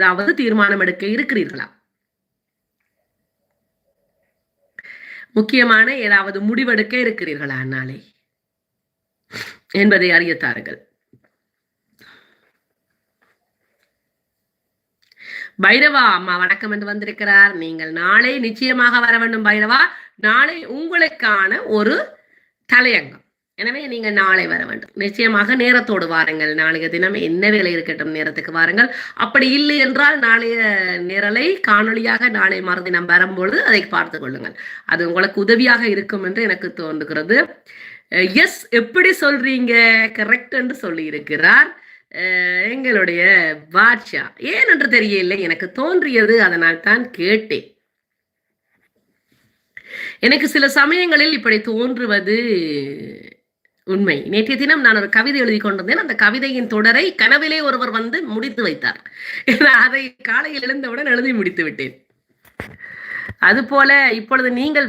ஏதாவது தீர்மானம் எடுக்க இருக்கிறீர்களா? முக்கியமான ஏதாவது முடிவெடுக்க இருக்கிறீர்களா நாளை என்பதை அறியத்தார்கள். பைரவா அம்மா வணக்கம் என்று வந்திருக்கிறார். நீங்கள் நாளை நிச்சயமாக வர வேண்டும் பைரவா. நாளை உங்களுக்கான ஒரு தலையங்கம். எனவே நீங்கள் நாளை வர வேண்டும். நிச்சயமாக நேரத்தோடு வாருங்கள். நாளைய தினம் என்ன வேலை இருக்கட்டும் நேரத்துக்கு வாருங்கள். அப்படி இல்லை என்றால் நாளைய நேரலை காணொலியாக நாளை மறுதினம் வரும்பொழுது அதை பார்த்து கொள்ளுங்கள். அது உங்களுக்கு உதவியாக இருக்கும் என்று எனக்கு தோன்றுகிறது. எஸ், எப்படி சொல்றீங்க, கரெக்ட் என்று சொல்லி இருக்கிறார் எங்களுடைய பாட்ஷா. ஏன் என்று தெரியவில்லை, எனக்கு தோன்றியது, அதனால் தான் கேட்டேன். எனக்கு சில சமயங்களில் இப்படி தோன்றுவது உண்மை. நேற்றைய தினம் நான் ஒரு கவிதை எழுதி கொண்டிருந்தேன். அந்த கவிதையின் தொடரை கனவிலே ஒருவர் வந்து முடித்து வைத்தார். அதை காலையில் எழுந்தவுடன் எழுதி முடித்து விட்டேன். அதுபோல இப்பொழுது நீங்கள்